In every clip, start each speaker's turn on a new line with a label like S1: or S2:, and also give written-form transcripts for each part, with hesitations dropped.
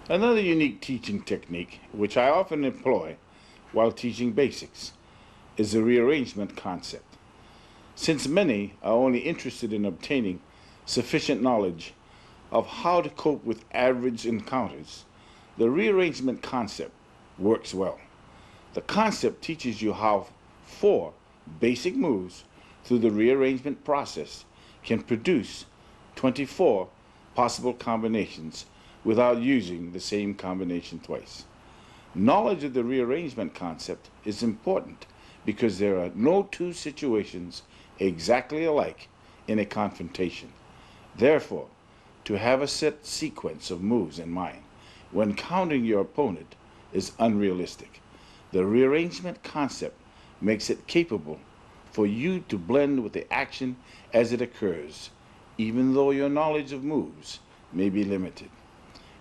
S1: Another unique teaching technique, which I often employ while teaching basics, is the rearrangement concept. Since many are only interested in obtaining sufficient knowledge of how to cope with average encounters, the rearrangement concept works well. The concept teaches you how 4 basic moves through the rearrangement process can produce 24 possible combinations without using the same combination twice. Knowledge of the rearrangement concept is important because there are no two situations exactly alike in a confrontation. Therefore, to have a set sequence of moves in mind when countering your opponent is unrealistic. The rearrangement concept makes it capable for you to blend with the action as it occurs, even though your knowledge of moves may be limited.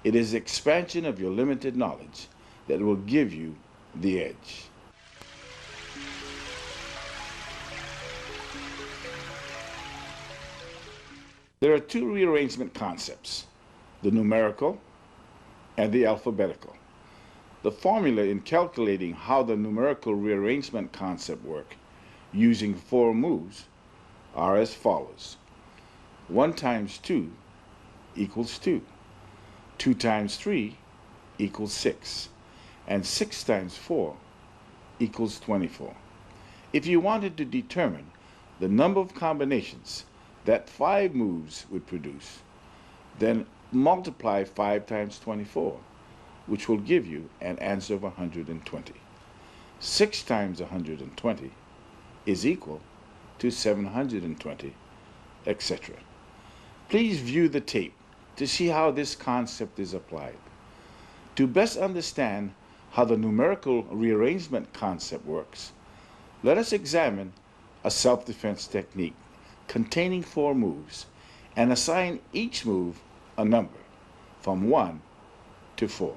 S1: It is the expansion of your limited knowledge that will give you the edge. There are 2 rearrangement concepts, the numerical and the alphabetical. The formula in calculating how the numerical rearrangement concept works using 4 moves are as follows. 1 times 2 equals 2. 2 times 3 equals 6. And 6 times 4 equals 24. If you wanted to determine the number of combinations that 5 moves would produce, then multiply 5 times 24, which will give you an answer of 120. 6 times 120 is equal to 720, etc. Please view the tape to see how this concept is applied. To best understand how the numerical rearrangement concept works, let us examine a self-defense technique containing 4 moves and assign each move a number from 1 to 4,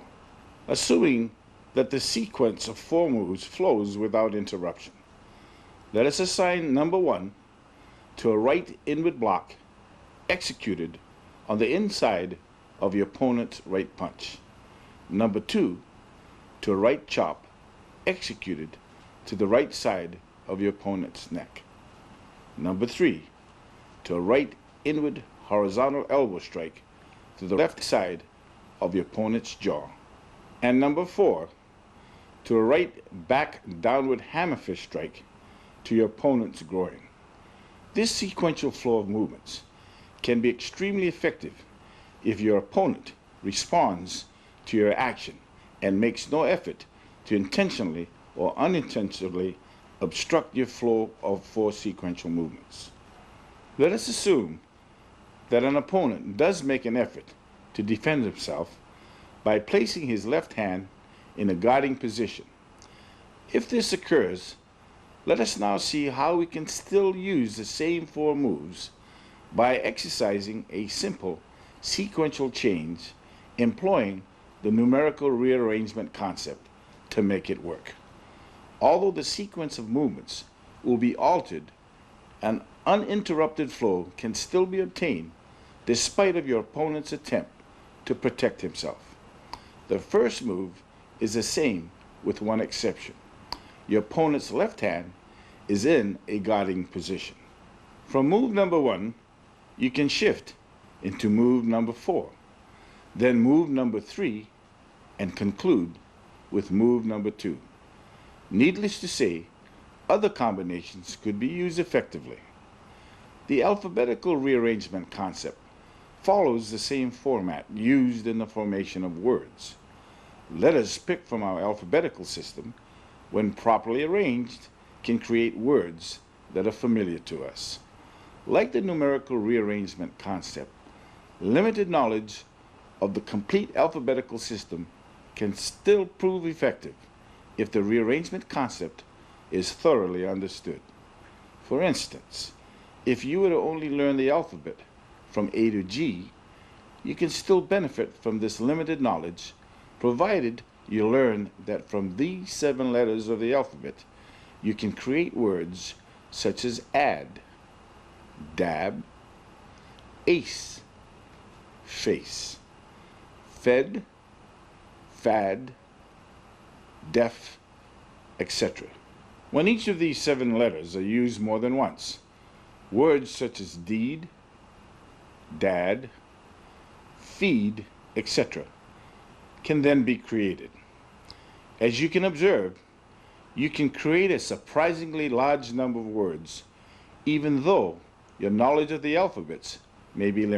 S1: assuming that the sequence of 4 moves flows without interruption. Let us assign number 1 to a right inward block executed on the inside of your opponent's right punch. Number 2 to a right chop executed to the right side of your opponent's neck. Number 3 to a right inward horizontal elbow strike to the left side of your opponent's jaw. And number 4 to a right back downward hammer fist strike to your opponent's groin. This sequential flow of movements can be extremely effective if your opponent responds to your action and makes no effort to intentionally or unintentionally obstruct your flow of 4 sequential movements. Let us assume that an opponent does make an effort to defend himself by placing his left hand in a guarding position. If this occurs, let us now see how we can still use the same 4 moves by exercising a simple sequential change employing the numerical rearrangement concept to make it work. Although the sequence of movements will be altered, an uninterrupted flow can still be obtained despite of your opponent's attempt to protect himself. The first move is the same with one exception. Your opponent's left hand is in a guarding position. From move number 1, you can shift into move number 4, then move number 3, and conclude with move number 2. Needless to say, other combinations could be used effectively. The alphabetical rearrangement concept follows the same format used in the formation of words. Letters picked from our alphabetical system, when properly arranged, can create words that are familiar to us. Like the numerical rearrangement concept, limited knowledge of the complete alphabetical system can still prove effective if the rearrangement concept is thoroughly understood. For instance, if you were to only learn the alphabet from A to G, you can still benefit from this limited knowledge, provided you learn that from these 7 letters of the alphabet, you can create words such as add, dab, ace, face, fed, fad, deaf, etc. When each of these 7 letters are used more than once, words such as deed, dad, feed, etc. can then be created. As you can observe, you can create a surprisingly large number of words, even though your knowledge of the alphabets may be limited.